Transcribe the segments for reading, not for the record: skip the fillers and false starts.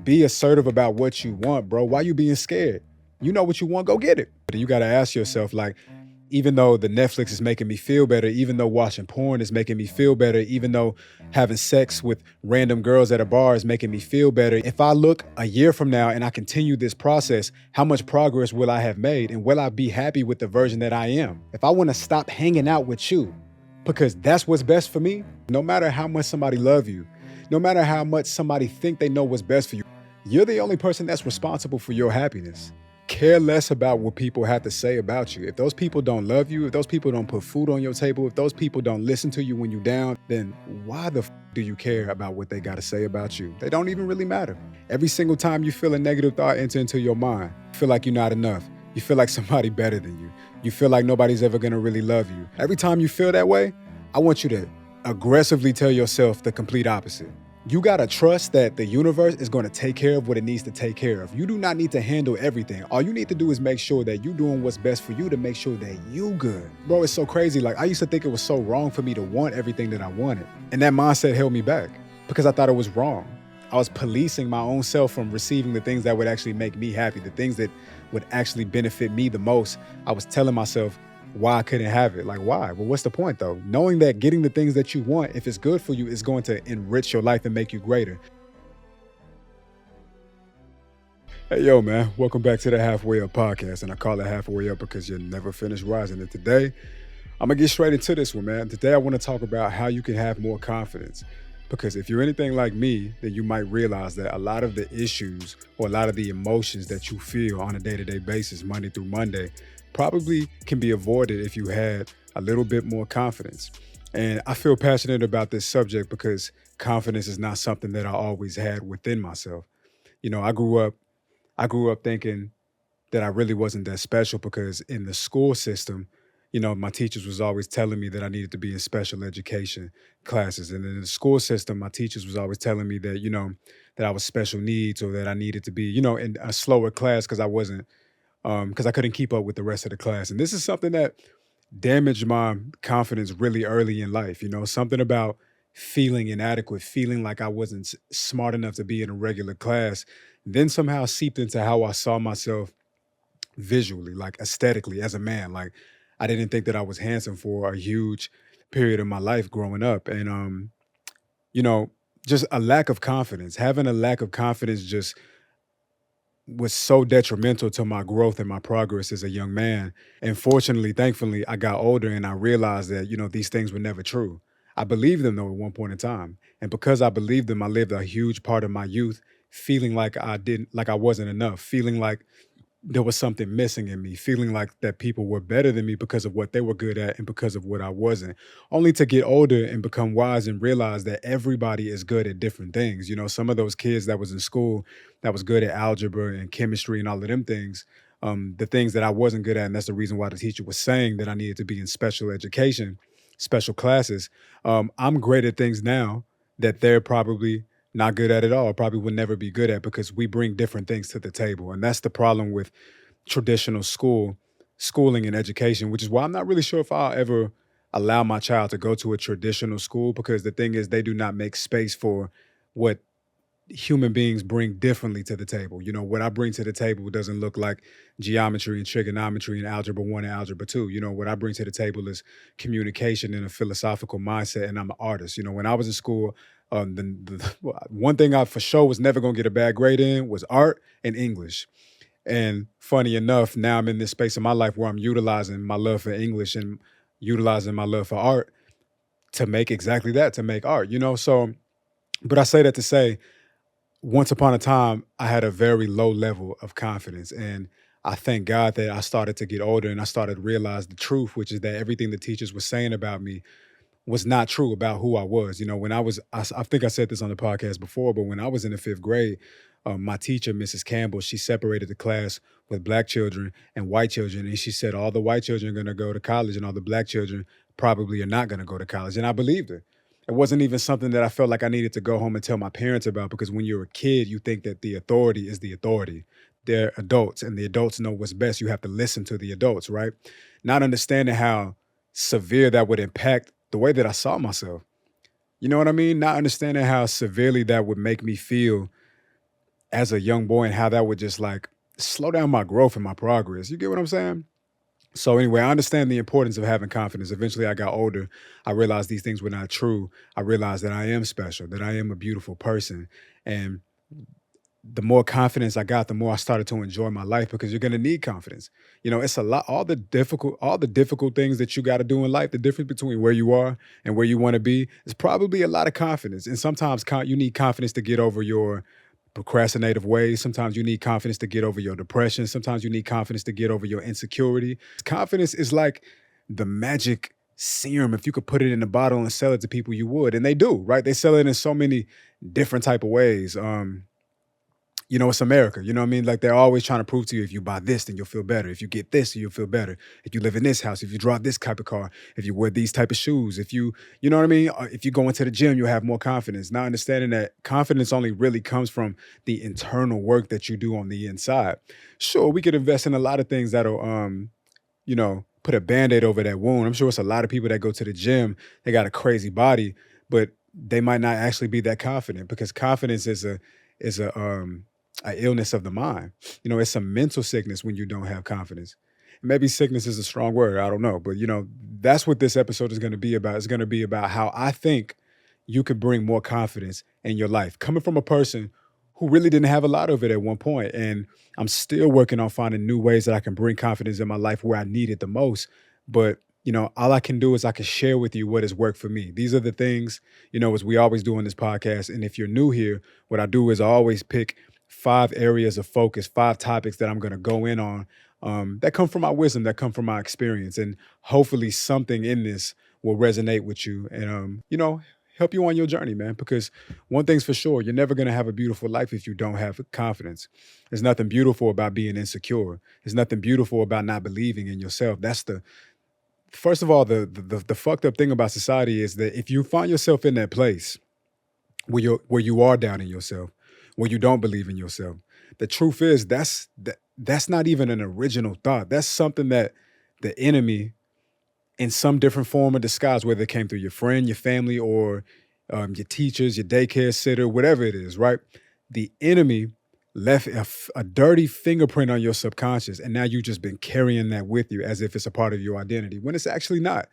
Be assertive about what you want, bro. Why you being scared? You know what you want, go get it. But you got to ask yourself, like, even though the Netflix is making me feel better, even though watching porn is making me feel better, even though having sex with random girls at a bar is making me feel better, if I look a year from now and I continue this process, how much progress will I have made? And will I be happy with the version that I am? If I want to stop hanging out with you because that's what's best for me, no matter how much somebody love you, no matter how much somebody think they know what's best for you, you're the only person that's responsible for your happiness. Care less about what people have to say about you. If those people don't love you, if those people don't put food on your table, if those people don't listen to you when you're down, then why the do you care about what they got to say about you? They don't even really matter. Every single time you feel a negative thought enter into your mind, you feel like you're not enough. You feel like somebody better than you. You feel like nobody's ever going to really love you. Every time you feel that way, I want you to aggressively tell yourself the complete opposite. You gotta trust that the universe is gonna take care of what it needs to take care of. You do not need to handle everything. All you need to do is make sure that you're doing what's best for you to make sure that you good. Bro, it's so crazy. Like, I used to think it was so wrong for me to want everything that I wanted. And that mindset held me back because I thought it was wrong. I was policing my own self from receiving the things that would actually make me happy, the things that would actually benefit me the most. I was telling myself, why I couldn't have it. Like, why? Well, what's the point though? Knowing that getting the things that you want, if it's good for you, is going to enrich your life and make you greater. Hey, yo, man, welcome back to the Halfway Up podcast. And I call it Halfway Up because you're never finished rising. And today, I'm going to get straight into this one, man. Today, I want to talk about how you can have more confidence. Because if you're anything like me, then you might realize that a lot of the issues or a lot of the emotions that you feel on a day-to-day basis, Monday through Monday, probably can be avoided if you had a little bit more confidence. And I feel passionate about this subject because confidence is not something that I always had within myself. You know, I grew up thinking that I really wasn't that special because in the school system, my teachers was always telling me that I needed to be in special education classes. And in the school system, my teachers was always telling me that, that I was special needs or that I needed to be, in a slower class because I wasn't because I couldn't keep up with the rest of the class. And this is something that damaged my confidence really early in life. Something about feeling inadequate, feeling like I wasn't smart enough to be in a regular class, then somehow seeped into how I saw myself visually, like aesthetically as a man. Like I didn't think that I was handsome for a huge period of my life growing up. And you know, just a lack of confidence, having a lack of confidence just was so detrimental to my growth and my progress as a young man. And fortunately, thankfully, I got older and I realized that, these things were never true. I believed them though at one point in time. And because I believed them, I lived a huge part of my youth feeling like I wasn't enough, feeling like there was something missing in me, feeling like that people were better than me because of what they were good at and because of what I wasn't. Only to get older and become wise and realize that everybody is good at different things. Some of those kids that was in school that was good at algebra and chemistry and all of them things, the things that I wasn't good at, and that's the reason why the teacher was saying that I needed to be in special education, special classes. I'm great at things now that they're probably not good at all, probably would never be good at because we bring different things to the table. And that's the problem with traditional schooling and education, which is why I'm not really sure if I'll ever allow my child to go to a traditional school because the thing is they do not make space for what human beings bring differently to the table. What I bring to the table doesn't look like geometry and trigonometry and algebra 1 and algebra 2. What I bring to the table is communication and a philosophical mindset, and I'm an artist. When I was in school, the one thing I for sure was never going to get a bad grade in was art and English. And funny enough, now I'm in this space in my life where I'm utilizing my love for English and utilizing my love for art to make exactly that, to make art. So, but I say that to say, once upon a time, I had a very low level of confidence. And I thank God that I started to get older and I started to realize the truth, which is that everything the teachers were saying about me was not true about who I was. When I think I said this on the podcast before, but when I was in the fifth grade, my teacher, Mrs. Campbell, she separated the class with black children and white children. And she said, all the white children are going to go to college and all the black children probably are not going to go to college. And I believed her. It wasn't even something that I felt like I needed to go home and tell my parents about because when you're a kid, you think that the authority is the authority. They're adults and the adults know what's best. You have to listen to the adults, right? Not understanding how severe that would impact the way that I saw myself. You know what I mean? Not understanding how severely that would make me feel as a young boy and how that would just like slow down my growth and my progress. You get what I'm saying? So anyway, I understand the importance of having confidence. Eventually, I got older. I realized these things were not true. I realized that I am special, that I am a beautiful person. And the more confidence I got, the more I started to enjoy my life because you're going to need confidence. It's a lot, all the difficult things that you got to do in life, the difference between where you are and where you want to be is probably a lot of confidence. And sometimes you need confidence to get over your procrastinative ways. Sometimes you need confidence to get over your depression. Sometimes you need confidence to get over your insecurity. Confidence is like the magic serum. If you could put it in a bottle and sell it to people, you would. And they do, right? They sell it in so many different type of ways. It's America. You know what I mean? Like they're always trying to prove to you if you buy this, then you'll feel better. If you get this, you'll feel better. If you live in this house, if you drive this type of car, if you wear these type of shoes, if you know what I mean? If you go into the gym, you'll have more confidence. Now understanding that confidence only really comes from the internal work that you do on the inside. Sure, we could invest in a lot of things that'll put a band-aid over that wound. I'm sure it's a lot of people that go to the gym, they got a crazy body, but they might not actually be that confident because confidence is a illness of the mind. It's a mental sickness when you don't have confidence. Maybe sickness is a strong word. I don't know. But, that's what this episode is going to be about. It's going to be about how I think you could bring more confidence in your life. Coming from a person who really didn't have a lot of it at one point, and I'm still working on finding new ways that I can bring confidence in my life where I need it the most. But, all I can do is I can share with you what has worked for me. These are the things, as we always do in this podcast. And if you're new here, what I do is I always pick 5 areas of focus, 5 topics that I'm going to go in on that come from my wisdom, that come from my experience. And hopefully something in this will resonate with you and, help you on your journey, man. Because one thing's for sure, you're never going to have a beautiful life if you don't have confidence. There's nothing beautiful about being insecure. There's nothing beautiful about not believing in yourself. That's first of all, the fucked up thing about society is that if you find yourself in that place where you are doubting yourself, where you don't believe in yourself. The truth is that's not even an original thought. That's something that the enemy, in some different form or disguise, whether it came through your friend, your family, or your teachers, your daycare sitter, whatever it is, right? The enemy left a dirty fingerprint on your subconscious, and now you've just been carrying that with you as if it's a part of your identity, when it's actually not.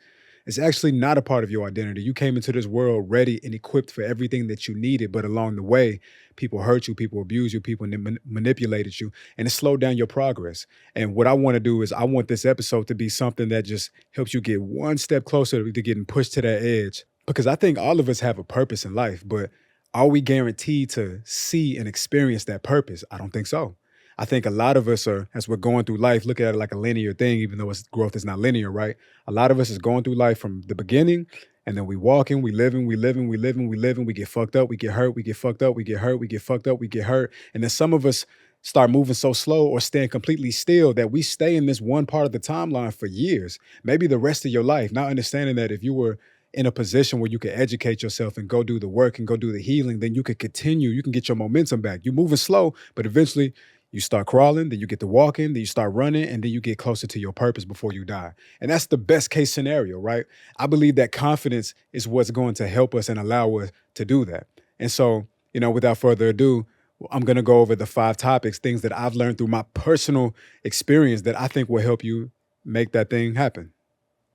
It's actually not a part of your identity. You came into this world ready and equipped for everything that you needed, but along the way, people hurt you, people abused you, people manipulated you, and it slowed down your progress. And what I want to do is I want this episode to be something that just helps you get one step closer to getting pushed to that edge. Because I think all of us have a purpose in life, but are we guaranteed to see and experience that purpose? I don't think so. I think a lot of us are, as we're going through life, look at it like a linear thing, even though growth is not linear, right? A lot of us is going through life from the beginning, and then we walking, we living, we get fucked up, we get hurt, we get fucked up, we get hurt, we get fucked up, we get hurt. And then some of us start moving so slow or staying completely still that we stay in this one part of the timeline for years, maybe the rest of your life, not understanding that if you were in a position where you could educate yourself and go do the work and go do the healing, then you could continue, you can get your momentum back. You're moving slow, but eventually you start crawling, then you get to walking, then you start running, and then you get closer to your purpose before you die. And that's the best case scenario, right? I believe that confidence is what's going to help us and allow us to do that. And so, without further ado, I'm going to go over the 5 topics, things that I've learned through my personal experience that I think will help you make that thing happen.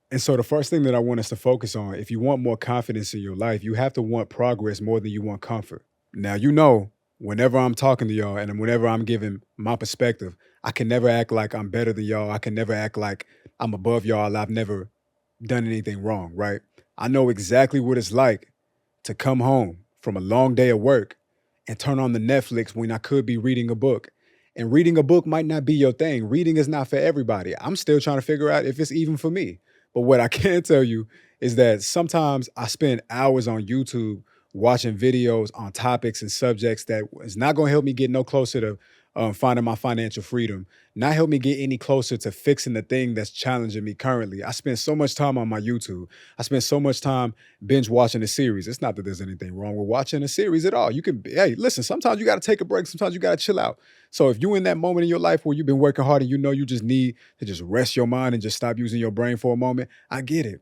And so the first thing that I want us to focus on, if you want more confidence in your life, you have to want progress more than you want comfort. Now, whenever I'm talking to y'all and whenever I'm giving my perspective, I can never act like I'm better than y'all. I can never act like I'm above y'all. I've never done anything wrong, right? I know exactly what it's like to come home from a long day of work and turn on the Netflix when I could be reading a book. And reading a book might not be your thing. Reading is not for everybody. I'm still trying to figure out if it's even for me. But what I can tell you is that sometimes I spend hours on YouTube watching videos on topics and subjects that is not going to help me get no closer to finding my financial freedom, not help me get any closer to fixing the thing that's challenging me currently. I spend so much time on my YouTube. I spend so much time binge watching a series. It's not that there's anything wrong with watching a series at all. You can, hey, listen, sometimes you got to take a break. Sometimes you got to chill out. So if you're in that moment in your life where you've been working hard and you just need to just rest your mind and just stop using your brain for a moment, I get it.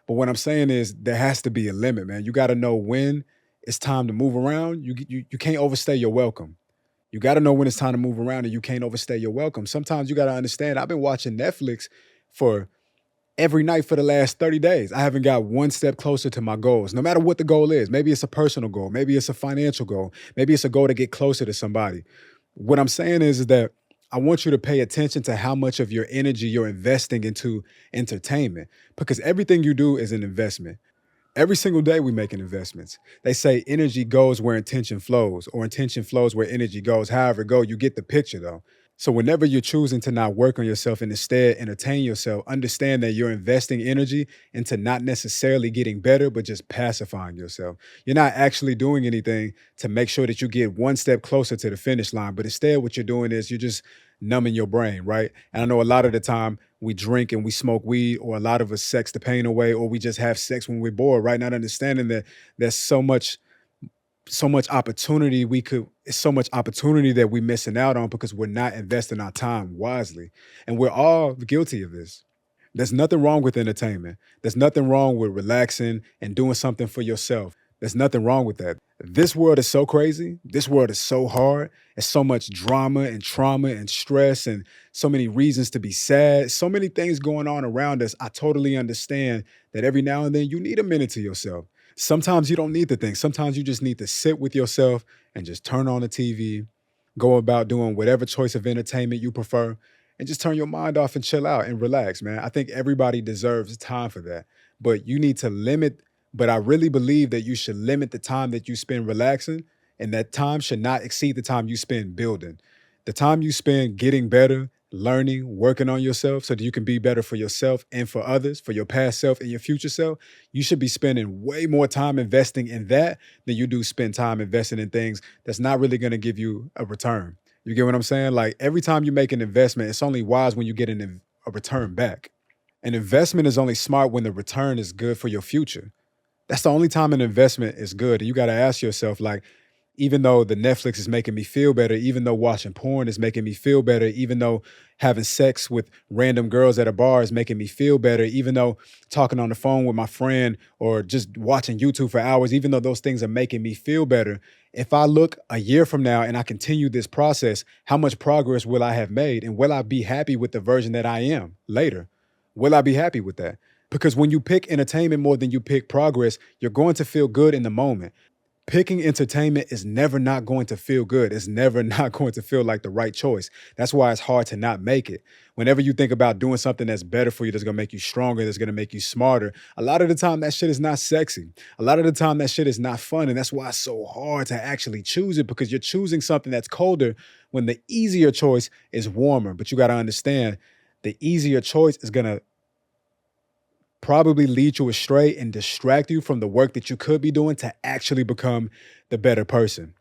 But what I'm saying is there has to be a limit, man. You got to know when it's time to move around. You can't overstay your welcome. You got to know when it's time to move around and you can't overstay your welcome. Sometimes you got to understand, I've been watching Netflix for every night for the last 30 days. I haven't got one step closer to my goals, no matter what the goal is. Maybe it's a personal goal, maybe it's a financial goal, maybe it's a goal to get closer to somebody. What I'm saying is that I want you to pay attention to how much of your energy you're investing into entertainment because everything you do is an investment. Every single day we making investments. They say energy goes where intention flows, or intention flows where energy goes. However it go, you get the picture though. So whenever you're choosing to not work on yourself and instead entertain yourself, understand that you're investing energy into not necessarily getting better, but just pacifying yourself. You're not actually doing anything to make sure that you get one step closer to the finish line, but instead what you're doing is you're just numbing your brain, right? And I know a lot of the time we drink and we smoke weed, or a lot of us sex the pain away, or we just have sex when we're bored, right? Not understanding that there's so much opportunity it's so much opportunity that we're missing out on because we're not investing our time wisely. And we're all guilty of this. There's nothing wrong with entertainment. There's nothing wrong with relaxing and doing something for yourself. There's nothing wrong with that. This world is so crazy. This world is so hard. There's so much drama and trauma and stress and so many reasons to be sad. So many things going on around us. I totally understand that every now and then you need a minute to yourself. Sometimes you don't need the thing. Sometimes you just need to sit with yourself and just turn on the TV, go about doing whatever choice of entertainment you prefer, and just turn your mind off and chill out and relax, man. I think everybody deserves time for that. But you need to limit, but I really believe that you should limit the time that you spend relaxing, and that time should not exceed the time you spend building. The time you spend getting better, learning, working on yourself so that you can be better for yourself and for others, for your past self and your future self, you should be spending way more time investing in that than you do spend time investing in things that's not really going to give you a return. You get what I'm saying? Like every time you make an investment, it's only wise when you get a return back. An investment is only smart when the return is good for your future. That's the only time an investment is good. And you got to ask yourself, like, even though the Netflix is making me feel better, even though watching porn is making me feel better, even though having sex with random girls at a bar is making me feel better, even though talking on the phone with my friend or just watching YouTube for hours, even though those things are making me feel better, if I look a year from now and I continue this process, how much progress will I have made? And will I be happy with the version that I am later? Will I be happy with that? Because when you pick entertainment more than you pick progress, you're going to feel good in the moment. Picking entertainment is never not going to feel good. It's never not going to feel like the right choice. That's why it's hard to not make it. Whenever you think about doing something that's better for you, that's gonna make you stronger, that's gonna make you smarter, a lot of the time that shit is not sexy. A lot of the time that shit is not fun. And that's why it's so hard to actually choose it because you're choosing something that's colder when the easier choice is warmer. But you gotta understand the easier choice is gonna probably lead you astray and distract you from the work that you could be doing to actually become the better person.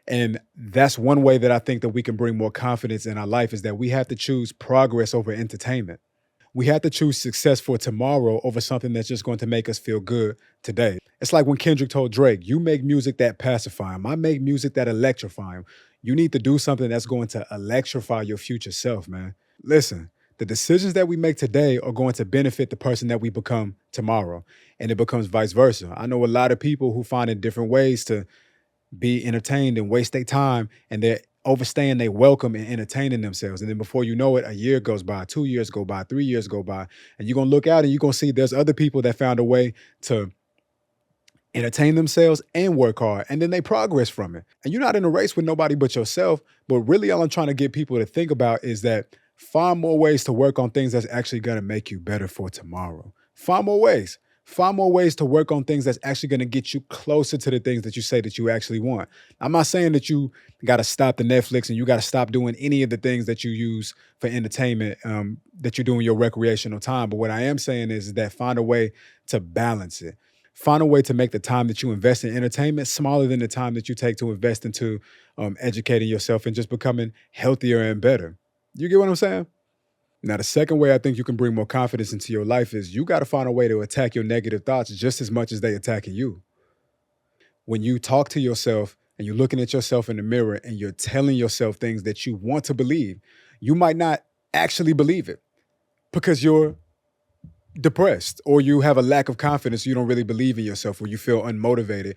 And that's one way that I think that we can bring more confidence in our life is that we have to choose progress over entertainment. We have to choose success for tomorrow over something that's just going to make us feel good today. It's like when Kendrick told Drake, you make music that pacify him. I make music that electrify him. You need to do something that's going to electrify your future self, man. Listen, the decisions that we make today are going to benefit the person that we become tomorrow. And it becomes vice versa. I know a lot of people who find it different ways to be entertained and waste their time, and they're overstaying their welcome and entertaining themselves. And then before you know it, a year goes by, 2 years go by, 3 years go by, and you're gonna look out and you're gonna see there's other people that found a way to entertain themselves and work hard, and then they progress from it. And you're not in a race with nobody but yourself. But really, all I'm trying to get people to think about is that find more ways to work on things that's actually gonna make you better for tomorrow. Find more ways. Find more ways to work on things that's actually gonna get you closer to the things that you say that you actually want. I'm not saying that you gotta stop the Netflix and you gotta stop doing any of the things that you use for entertainment that you do in your recreational time. But what I am saying is that find a way to balance it. Find a way to make the time that you invest in entertainment smaller than the time that you take to invest into educating yourself and just becoming healthier and better. You get what I'm saying? Now, the second way I think you can bring more confidence into your life is you got to find a way to attack your negative thoughts just as much as they attacking you. When you talk to yourself and you're looking at yourself in the mirror and you're telling yourself things that you want to believe, you might not actually believe it because you're depressed or you have a lack of confidence. You don't really believe in yourself or you feel unmotivated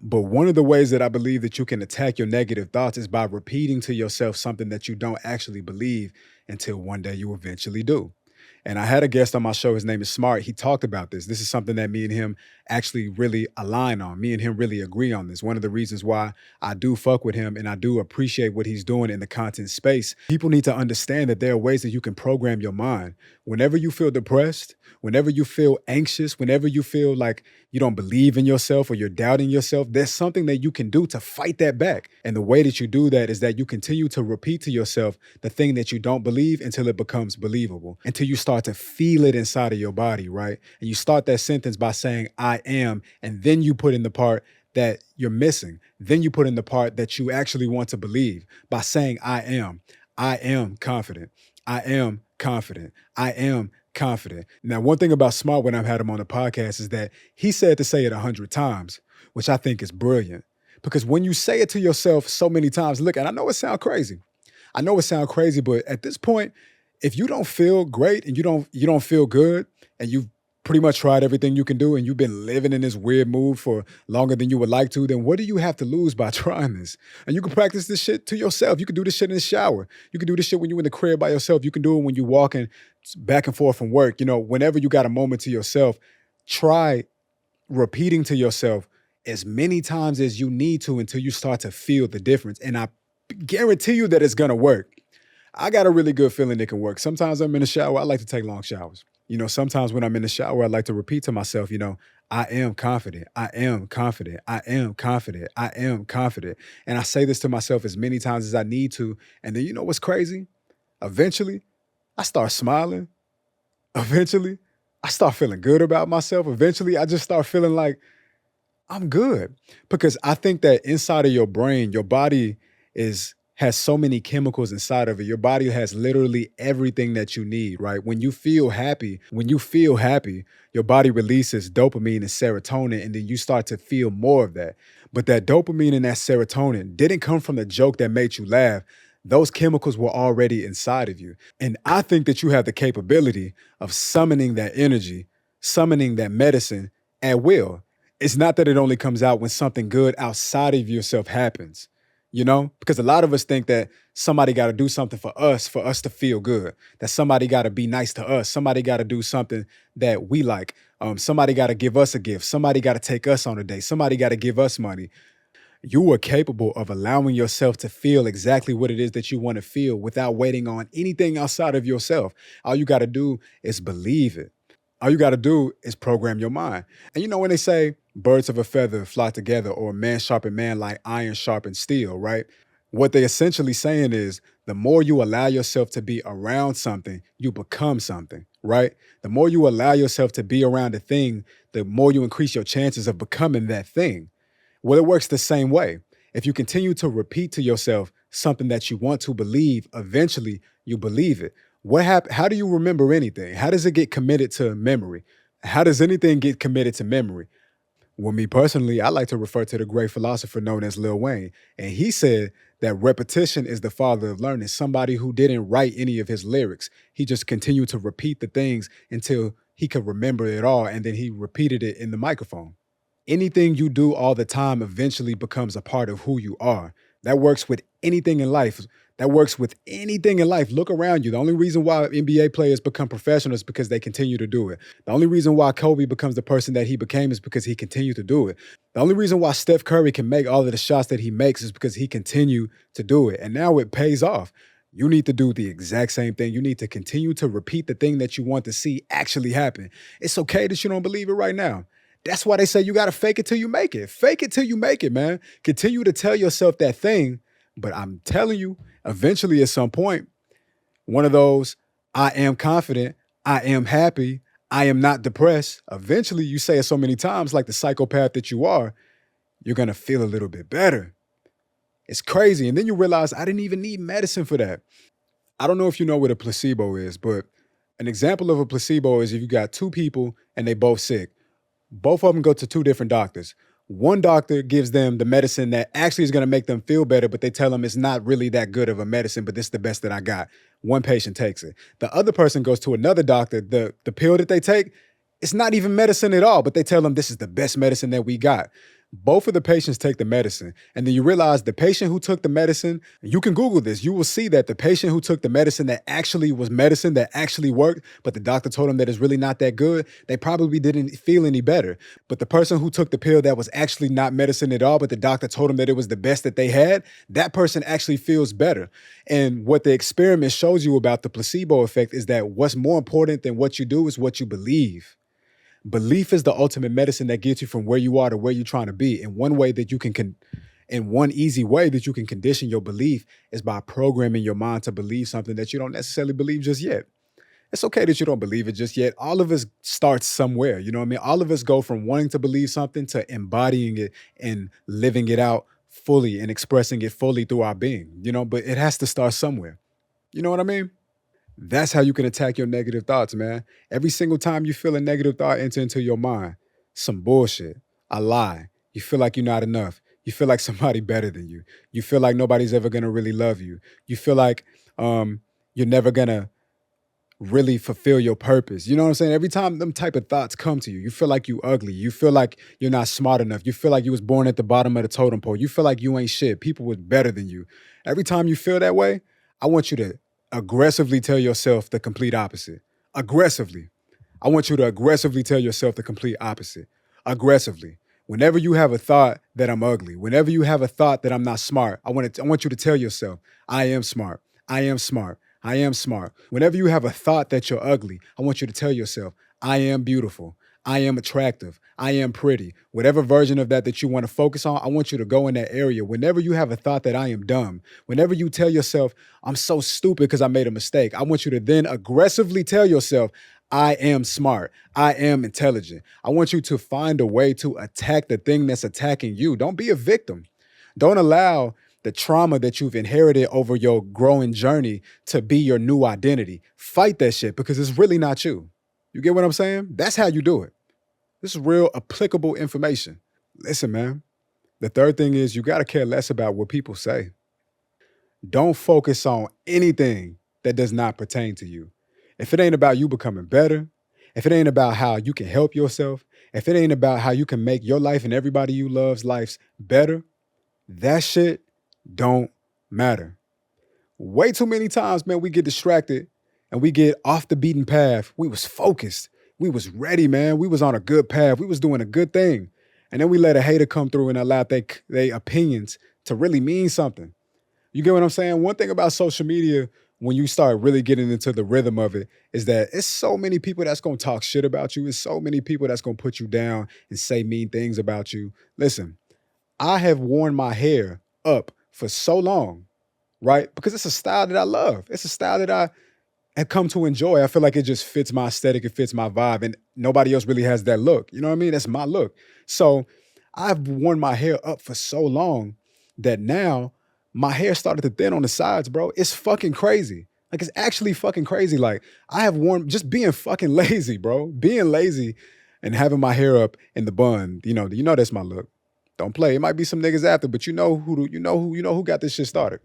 But one of the ways that I believe that you can attack your negative thoughts is by repeating to yourself something that you don't actually believe until one day you eventually do. And I had a guest on my show. His name is Smart. He talked about this. This is something that me and him actually really align on. Me and him really agree on this. One of the reasons why I do fuck with him and I do appreciate what he's doing in the content space. People need to understand that there are ways that you can program your mind. Whenever you feel depressed, whenever you feel anxious, whenever you feel like you don't believe in yourself or you're doubting yourself, there's something that you can do to fight that back. And the way that you do that is that you continue to repeat to yourself the thing that you don't believe until it becomes believable, until you start to feel it inside of your body, right? And you start that sentence by saying, I am, and then you put in the part that you're missing. Then you put in the part that you actually want to believe by saying, I am. I am confident. I am confident. I am confident. Now, one thing about Smart when I've had him on the podcast is that he said to say it 100 times, which I think is brilliant. Because when you say it to yourself so many times, look, and I know it sounds crazy. I know it sounds crazy, but at this point, if you don't feel great and you don't feel good and you've pretty much tried everything you can do and you've been living in this weird mood for longer than you would like to, then what do you have to lose by trying this? And you can practice this shit to yourself. You can do this shit in the shower. You can do this shit when you're in the crib by yourself. You can do it when you're walking back and forth from work. You know, whenever you got a moment to yourself, try repeating to yourself as many times as you need to until you start to feel the difference. And I guarantee you that it's gonna work. I got a really good feeling it can work. Sometimes I'm in the shower, I like to take long showers. You know, sometimes when I'm in the shower, I like to repeat to myself, I am confident. I am confident. I am confident. I am confident. And I say this to myself as many times as I need to. And then you know what's crazy? Eventually, I start smiling. Eventually, I start feeling good about myself. Eventually, I just start feeling like I'm good. Because I think that inside of your brain, your body has so many chemicals inside of it. Your body has literally everything that you need, right? When you feel happy, your body releases dopamine and serotonin, and then you start to feel more of that. But that dopamine and that serotonin didn't come from the joke that made you laugh. Those chemicals were already inside of you. And I think that you have the capability of summoning that energy, summoning that medicine at will. It's not that it only comes out when something good outside of yourself happens, because a lot of us think that somebody got to do something for us to feel good, that somebody got to be nice to us, somebody got to do something that we like, somebody got to give us a gift, somebody got to take us on a date, somebody got to give us money. You are capable of allowing yourself to feel exactly what it is that you want to feel without waiting on anything outside of yourself. All you got to do is believe it. All you got to do is program your mind. And when they say birds of a feather fly together or man sharpen man like iron sharpens steel, right? What they essentially saying is the more you allow yourself to be around something, you become something, right? The more you allow yourself to be around a thing, the more you increase your chances of becoming that thing. Well, it works the same way. If you continue to repeat to yourself something that you want to believe, eventually you believe it. How do you remember anything? How does it get committed to memory? How does anything get committed to memory? Well, me personally, I like to refer to the great philosopher known as Lil Wayne. And he said that repetition is the father of learning. Somebody who didn't write any of his lyrics. He just continued to repeat the things until he could remember it all. And then he repeated it in the microphone. Anything you do all the time eventually becomes a part of who you are. That works with anything in life. That works with anything in life. Look around you. The only reason why NBA players become professionals is because they continue to do it. The only reason why Kobe becomes the person that he became is because he continued to do it. The only reason why Steph Curry can make all of the shots that he makes is because he continued to do it. And now it pays off. You need to do the exact same thing. You need to continue to repeat the thing that you want to see actually happen. It's okay that you don't believe it right now. That's why they say you got to fake it till you make it. Fake it till you make it, man. Continue to tell yourself that thing. But I'm telling you, eventually at some point, one of those, I am confident, I am happy, I am not depressed. Eventually, you say it so many times, like the psychopath that you are, you're going to feel a little bit better. It's crazy. And then you realize I didn't even need medicine for that. I don't know if you know what a placebo is, but an example of a placebo is if you got two people and they both sick. Both of them go to two different doctors. One doctor gives them the medicine that actually is going to make them feel better, but they tell them it's not really that good of a medicine, but this is the best that I got. One patient takes it. The other person goes to another doctor. The pill that they take, it's not even medicine at all, but they tell them this is the best medicine that we got. Both of the patients take the medicine. And then you realize the patient who took the medicine, you can Google this. You will see that the patient who took the medicine that actually was medicine that actually worked, but the doctor told them that it's really not that good, they probably didn't feel any better. But the person who took the pill that was actually not medicine at all, but the doctor told them that it was the best that they had, that person actually feels better. And what the experiment shows you about the placebo effect is that what's more important than what you do is what you believe. Belief is the ultimate medicine that gets you from where you are to where you're trying to be. And one way that you and one easy way that you can condition your belief is by programming your mind to believe something that you don't necessarily believe just yet. It's okay that you don't believe it just yet. All of us starts somewhere. You know what I mean? All of us go from wanting to believe something to embodying it and living it out fully and expressing it fully through our being, but it has to start somewhere. You know what I mean? That's how you can attack your negative thoughts, man. Every single time you feel a negative thought enter into your mind, some bullshit, a lie. You feel like you're not enough. You feel like somebody better than you. You feel like nobody's ever gonna really love you. You feel like you're never gonna really fulfill your purpose. You know what I'm saying? Every time them type of thoughts come to you, you feel like you ugly. You feel like you're not smart enough. You feel like you was born at the bottom of the totem pole. You feel like you ain't shit. People was better than you. Every time you feel that way, I want you to aggressively tell yourself the complete opposite. Aggressively. I want you to aggressively tell yourself the complete opposite. Aggressively. Whenever you have a thought that I'm ugly, whenever you have a thought that I'm not smart, I want you to tell yourself, I am smart. I am smart. I am smart. Whenever you have a thought that you're ugly, I want you to tell yourself, I am beautiful. I am attractive. I am pretty. Whatever version of that you want to focus on, I want you to go in that area. Whenever you have a thought that I am dumb, whenever you tell yourself, I'm so stupid because I made a mistake, I want you to then aggressively tell yourself, I am smart. I am intelligent. I want you to find a way to attack the thing that's attacking you. Don't be a victim. Don't allow the trauma that you've inherited over your growing journey to be your new identity. Fight that shit because it's really not you. You get what I'm saying? That's how you do it. This is real applicable information. Listen, man. The third thing is you got to care less about what people say. Don't focus on anything that does not pertain to you. If it ain't about you becoming better, if it ain't about how you can help yourself, if it ain't about how you can make your life and everybody you love's lives better, that shit don't matter. Way too many times, man, we get distracted and we get off the beaten path. We was focused. We was ready, man. We was on a good path. We was doing a good thing. And then we let a hater come through and allow their opinions to really mean something. You get what I'm saying? One thing about social media, when you start really getting into the rhythm of it, is that it's so many people that's going to talk shit about you. It's so many people that's going to put you down and say mean things about you. Listen, I have worn my hair up for so long, right? Because it's a style that I love. It's a style that I have come to enjoy. I feel like it just fits my aesthetic, it fits my vibe, and nobody else really has that look. You know what I mean? That's my look. So I've worn my hair up for so long that now my hair started to thin on the sides, bro. It's fucking crazy. Like, it's actually fucking crazy. Like, I have worn, just being fucking lazy, bro. Being lazy and having my hair up in the bun. You know that's my look. Don't play. It might be some niggas after, but you know who got this shit started.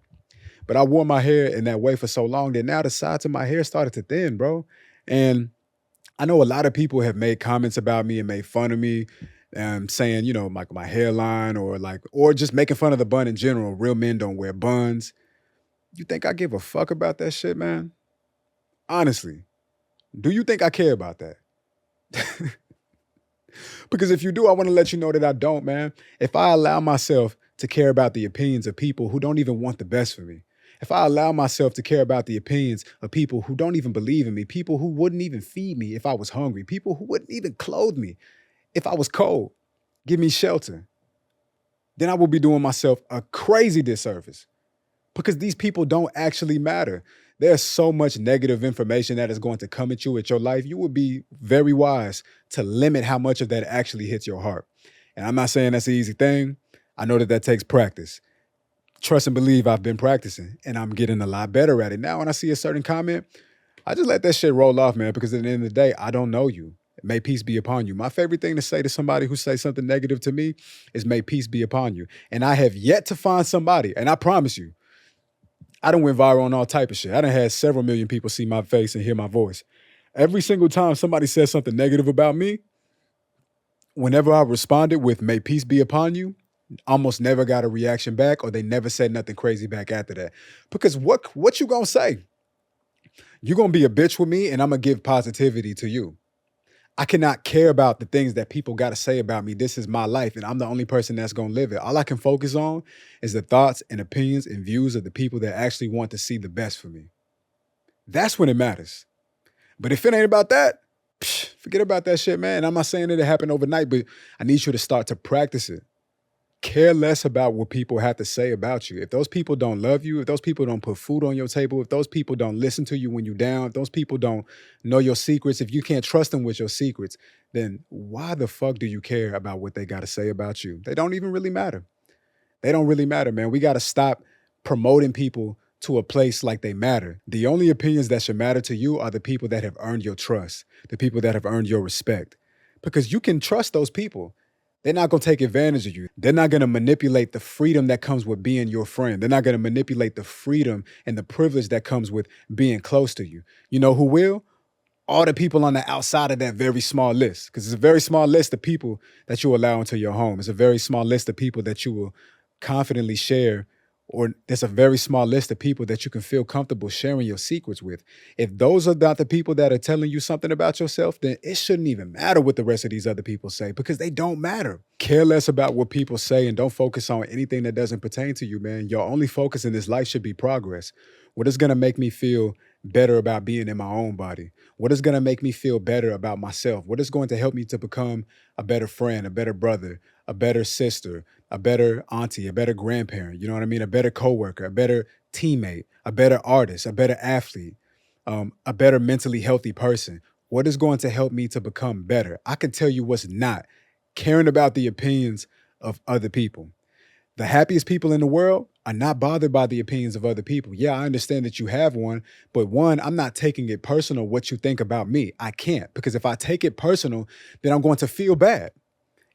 But I wore my hair in that way for so long that now the sides of my hair started to thin, bro. And I know a lot of people have made comments about me and made fun of me, saying, like my hairline or just making fun of the bun in general. Real men don't wear buns. You think I give a fuck about that shit, man? Honestly, do you think I care about that? Because if you do, I want to let you know that I don't, man. If I allow myself to care about the opinions of people who don't even want the best for me, if I allow myself to care about the opinions of people who don't even believe in me, people who wouldn't even feed me if I was hungry, people who wouldn't even clothe me if I was cold, give me shelter, then I will be doing myself a crazy disservice because these people don't actually matter. There's so much negative information that is going to come at you at your life. You would be very wise to limit how much of that actually hits your heart. And I'm not saying that's an easy thing. I know that takes practice. Trust and believe I've been practicing and I'm getting a lot better at it. Now, when I see a certain comment, I just let that shit roll off, man, because at the end of the day, I don't know you. May peace be upon you. My favorite thing to say to somebody who says something negative to me is may peace be upon you. And I have yet to find somebody, and I promise you, I done went viral on all type of shit. I done had several million people see my face and hear my voice. Every single time somebody says something negative about me, Whenever I responded with "May peace be upon you," almost never got a reaction back, or they never said nothing crazy back after that. Because what you gonna say? You gonna be a bitch with me, and I'm gonna give positivity to you. I cannot care about the things that people got to say about me. This is my life, and I'm the only person that's gonna live it. All I can focus on is the thoughts and opinions and views of the people that actually want to see the best for me. That's when it matters. But if it ain't about that, forget about that shit, man. And I'm not saying that it happened overnight, but I need you to start to practice it. Care less about what people have to say about you. If those people don't love you, if those people don't put food on your table, if those people don't listen to you when you're down, if those people don't know your secrets, if you can't trust them with your secrets, then why the fuck do you care about what they got to say about you? They don't even really matter. They don't really matter, man. We got to stop promoting people to a place like they matter. The only opinions that should matter to you are the people that have earned your trust, the people that have earned your respect. Because you can trust those people. They're not going to take advantage of you. They're not going to manipulate the freedom that comes with being your friend. They're not going to manipulate the freedom and the privilege that comes with being close to you. You know who will? All the people on the outside of that very small list, because it's a very small list of people that you allow into your home. It's a very small list of people that you will confidently share, or there's a very small list of people that you can feel comfortable sharing your secrets with. If those are not the people that are telling you something about yourself, then it shouldn't even matter what the rest of these other people say, because they don't matter. Care less about what people say and don't focus on anything that doesn't pertain to you, man. Your only focus in this life should be progress. What is going to make me feel better about being in my own body? What is going to make me feel better about myself? What is going to help me to become a better friend, a better brother, a better sister, a better auntie, a better grandparent, you know what I mean? A better coworker, a better teammate, a better artist, a better athlete, a better mentally healthy person. What is going to help me to become better? I can tell you what's not: caring about the opinions of other people. The happiest people in the world are not bothered by the opinions of other people. Yeah, I understand that you have one, but one, I'm not taking it personal what you think about me. I can't, because if I take it personal, then I'm going to feel bad.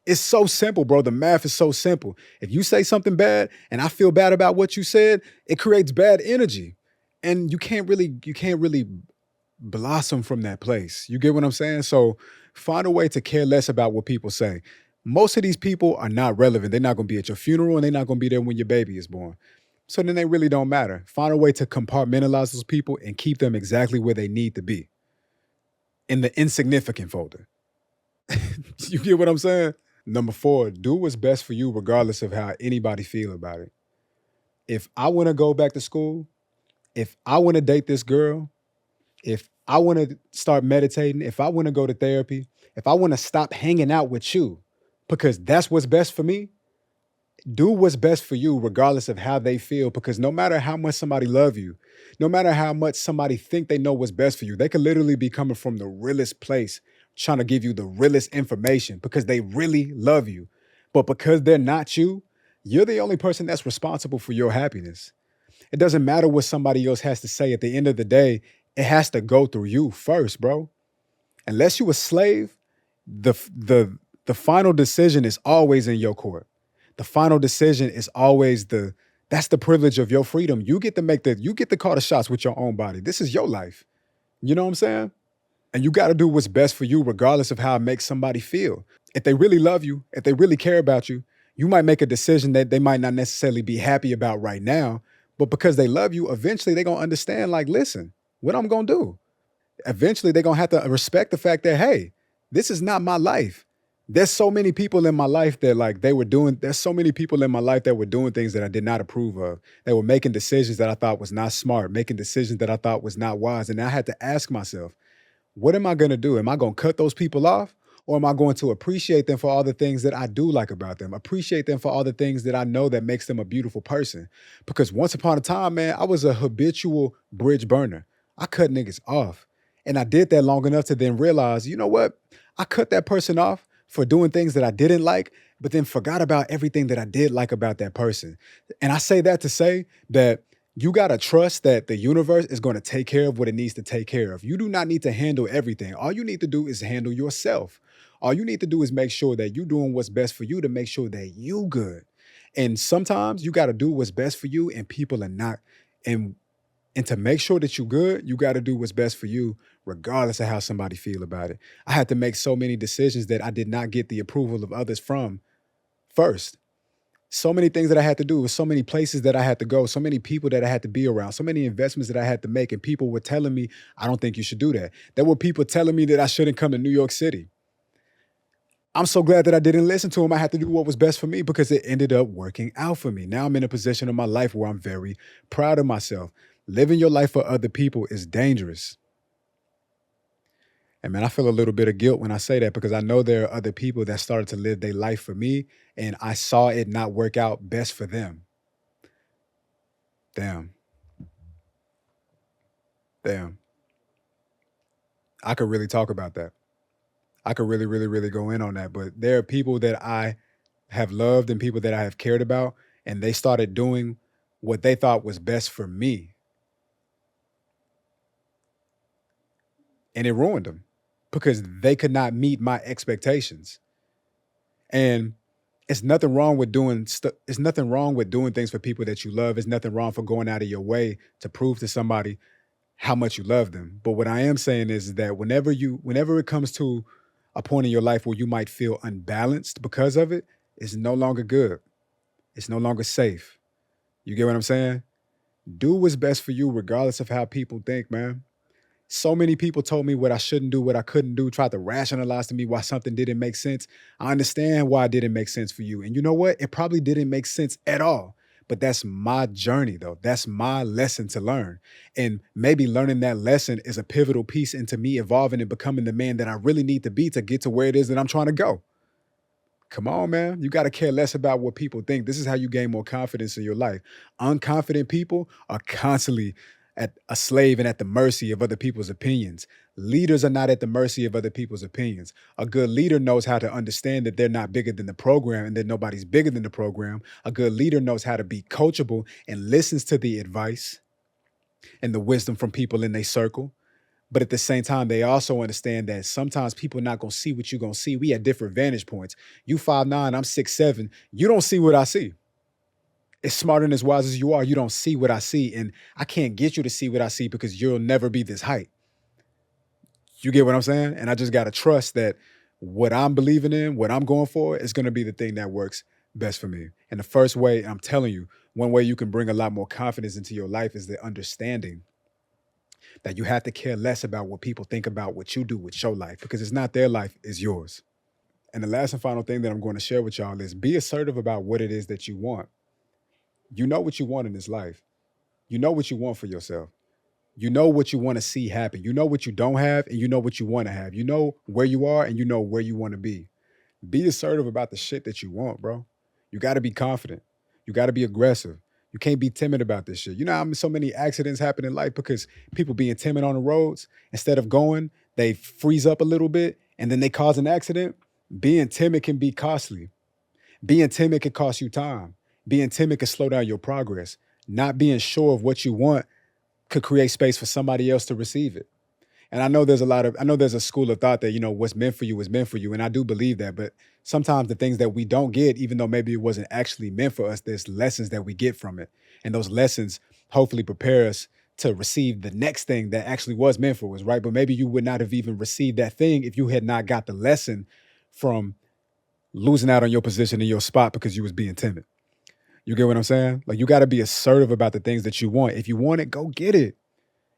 It's so simple, bro. The math is so simple. If you say something bad and I feel bad about what you said, it creates bad energy. And you can't really blossom from that place. You get what I'm saying? So find a way to care less about what people say. Most of these people are not relevant. They're not going to be at your funeral, and they're not going to be there when your baby is born. So then they really don't matter. Find a way to compartmentalize those people and keep them exactly where they need to be, in the insignificant folder. You get what I'm saying? Number 4, do what's best for you regardless of how anybody feel about it. If I want to go back to school, if I want to date this girl, if I want to start meditating, if I want to go to therapy, if I want to stop hanging out with you because that's what's best for me, do what's best for you regardless of how they feel, because no matter how much somebody love you, no matter how much somebody think they know what's best for you, they could literally be coming from the realest place trying to give you the realest information because they really love you. But because they're not you, you're the only person that's responsible for your happiness. It doesn't matter what somebody else has to say. At the end of the day, it has to go through you first, bro. Unless you a slave, the final decision is always in your court. The final decision is always that's the privilege of your freedom. You get to call the shots with your own body. This is your life. You know what I'm saying? And you got to do what's best for you regardless of how it makes somebody feel. If they really love you, if they really care about you, you might make a decision that they might not necessarily be happy about right now, but because they love you, eventually they're going to understand, like, listen, what I'm going to do? Eventually they're going to have to respect the fact that, hey, this is not my life. There's so many people in my life that there's so many people in my life that were doing things that I did not approve of. They were making decisions that I thought was not smart, making decisions that I thought was not wise. And I had to ask myself, what am I going to do? Am I going to cut those people off? Or am I going to appreciate them for all the things that I do like about them? Appreciate them for all the things that I know that makes them a beautiful person. Because once upon a time, man, I was a habitual bridge burner. I cut niggas off. And I did that long enough to then realize, you know what? I cut that person off for doing things that I didn't like, but then forgot about everything that I did like about that person. And I say that to say that you got to trust that the universe is going to take care of what it needs to take care of. You do not need to handle everything. All you need to do is handle yourself. All you need to do is make sure that you're doing what's best for you to make sure that you good. And sometimes you got to do what's best for you and people are not. And And to make sure that you're good, you got to do what's best for you, regardless of how somebody feel about it. I had to make so many decisions that I did not get the approval of others from first. So many things that I had to do, so many places that I had to go, so many people that I had to be around, so many investments that I had to make. And people were telling me, I don't think you should do that. There were people telling me that I shouldn't come to New York City. I'm so glad that I didn't listen to them. I had to do what was best for me because it ended up working out for me. Now I'm in a position in my life where I'm very proud of myself. Living your life for other people is dangerous. And man, I feel a little bit of guilt when I say that because I know there are other people that started to live their life for me and I saw it not work out best for them. Damn, damn. I could really talk about that. I could really, really, really go in on that. But there are people that I have loved and people that I have cared about, and they started doing what they thought was best for me, and it ruined them because they could not meet my expectations. And it's nothing wrong with doing it's nothing wrong with doing things for people that you love. It's nothing wrong for going out of your way to prove to somebody how much you love them. But what I am saying is that whenever it comes to a point in your life where you might feel unbalanced because of it, it's no longer good. It's no longer safe. You get what I'm saying? Do what's best for you, regardless of how people think, man. So many people told me what I shouldn't do, what I couldn't do, tried to rationalize to me why something didn't make sense. I understand why it didn't make sense for you. And you know what? It probably didn't make sense at all. But that's my journey, though. That's my lesson to learn. And maybe learning that lesson is a pivotal piece into me evolving and becoming the man that I really need to be to get to where it is that I'm trying to go. Come on, man. You got to care less about what people think. This is how you gain more confidence in your life. Unconfident people are constantly at a slave and at the mercy of other people's opinions. Leaders are not at the mercy of other people's opinions. A good leader knows how to understand that they're not bigger than the program and that nobody's bigger than the program. A good leader knows how to be coachable and listens to the advice and the wisdom from people in their circle. But at the same time, they also understand that sometimes people not gonna see what you're gonna see. We at different vantage points. You 5'9", I'm 6'7". You don't see what I see. As smart and as wise as you are, you don't see what I see. And I can't get you to see what I see because you'll never be this height. You get what I'm saying? And I just gotta trust that what I'm believing in, what I'm going for, is gonna be the thing that works best for me. And the first way, I'm telling you, one way you can bring a lot more confidence into your life is the understanding that you have to care less about what people think about what you do with your life because it's not their life, it's yours. And the last and final thing that I'm going to share with y'all is be assertive about what it is that you want. You know what you want in this life. You know what you want for yourself. You know what you want to see happen. You know what you don't have and you know what you want to have. You know where you are and you know where you want to be. Be assertive about the shit that you want, bro. You got to be confident. You got to be aggressive. You can't be timid about this shit. You know how so many accidents happen in life because people being timid on the roads, instead of going, they freeze up a little bit and then they cause an accident. Being timid can be costly. Being timid can cost you time. Being timid can slow down your progress. Not being sure of what you want could create space for somebody else to receive it. And I know there's a school of thought that, what's meant for you is meant for you. And I do believe that. But sometimes the things that we don't get, even though maybe it wasn't actually meant for us, there's lessons that we get from it. And those lessons hopefully prepare us to receive the next thing that actually was meant for us, right? But maybe you would not have even received that thing if you had not got the lesson from losing out on your position in your spot because you was being timid. You get what I'm saying? Like, you got to be assertive about the things that you want. If you want it, go get it.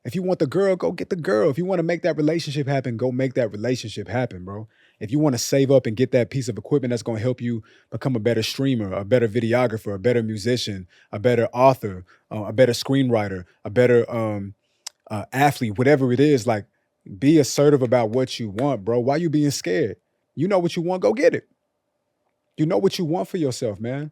If you want the girl, go get the girl. If you want to make that relationship happen, go make that relationship happen, bro. If you want to save up and get that piece of equipment that's going to help you become a better streamer, a better videographer, a better musician, a better author, a better screenwriter, a better athlete, whatever it is, like, be assertive about what you want, bro. Why you being scared? You know what you want, go get it. You know what you want for yourself, man.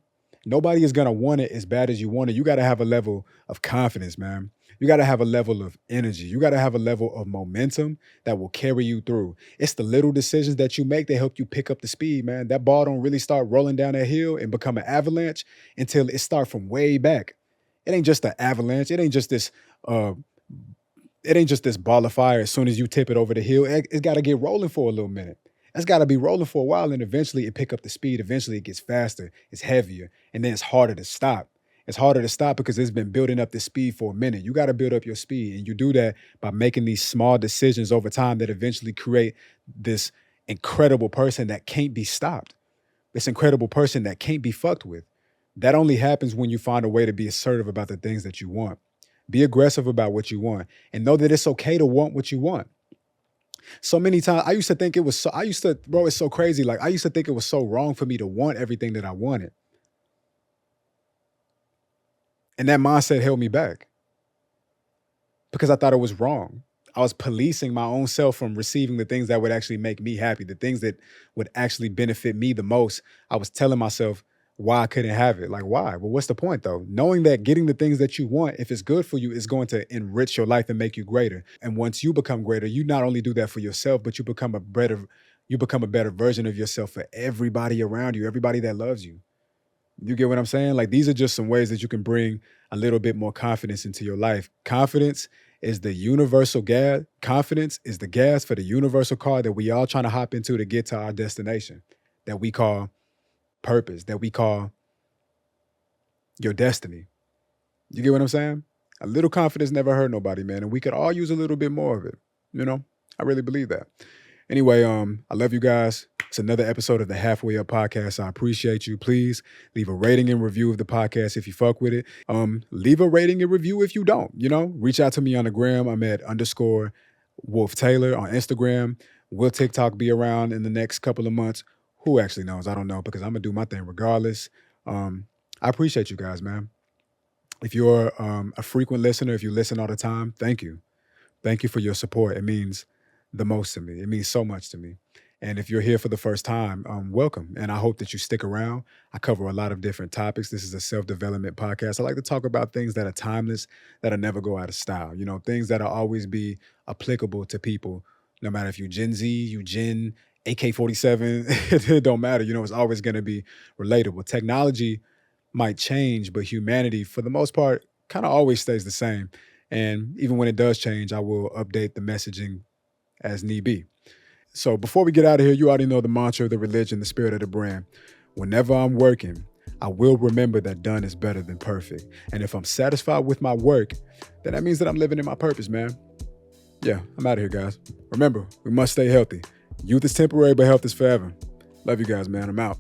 Nobody is going to want it as bad as you want it. You got to have a level of confidence, man. You got to have a level of energy. You got to have a level of momentum that will carry you through. It's the little decisions that you make that help you pick up the speed, man. That ball don't really start rolling down that hill and become an avalanche until it starts from way back. It ain't just an avalanche. Uh, it ain't just this ball of fire as soon as you tip it over the hill. It's got to get rolling for a little minute. It's got to be rolling for a while, and eventually it pick up the speed. Eventually it gets faster, it's heavier, and then it's harder to stop. It's harder to stop because it's been building up this speed for a minute. You got to build up your speed. And you do that by making these small decisions over time that eventually create this incredible person that can't be stopped. This incredible person that can't be fucked with. That only happens when you find a way to be assertive about the things that you want. Be aggressive about what you want and know that it's okay to want what you want. So many times I used to think it was so, I used to, bro, it's so crazy. Like I used to think it was so wrong for me to want everything that I wanted. And that mindset held me back because I thought it was wrong. I was policing my own self from receiving the things that would actually make me happy, the things that would actually benefit me the most. I was telling myself why I couldn't have it. Like, why? Well, what's the point though? Knowing that getting the things that you want, if it's good for you, is going to enrich your life and make you greater. And once you become greater, you not only do that for yourself, but you become a better version of yourself for everybody around you, everybody that loves you. You get what I'm saying? Like these are just some ways that you can bring a little bit more confidence into your life. Confidence is the universal gas. Confidence is the gas for the universal car that we all trying to hop into to get to our destination that we call purpose, that we call your destiny. You get what I'm saying? A little confidence never hurt nobody, man. And we could all use a little bit more of it. You know, I really believe that. Anyway, I love you guys. It's another episode of the Halfway Up Podcast. I appreciate you. Please leave a rating and review of the podcast if you fuck with it. Leave a rating and review if you don't. You know, reach out to me on the gram. I'm at _Wolf Taylor on Instagram. Will TikTok be around in the next couple of months? Who actually knows? I don't know because I'm gonna do my thing regardless. I appreciate you guys, man. If you're a frequent listener, if you listen all the time, thank you. Thank you for your support. It means the most to me. It means so much to me. And if you're here for the first time, welcome. And I hope that you stick around. I cover a lot of different topics. This is a self-development podcast. I like to talk about things that are timeless, that'll never go out of style. You know, things that'll always be applicable to people, no matter if you Gen Z, you Gen AK-47, it don't matter. You know, it's always going to be relatable. Technology might change, but humanity, for the most part, kind of always stays the same. And even when it does change, I will update the messaging as need be. So before we get out of here, you already know the mantra, the religion, the spirit of the brand. Whenever I'm working, I will remember that done is better than perfect. And if I'm satisfied with my work, then that means that I'm living in my purpose, man. Yeah, I'm out of here, guys. Remember, we must stay healthy. Youth is temporary, but health is forever. Love you guys, man. I'm out.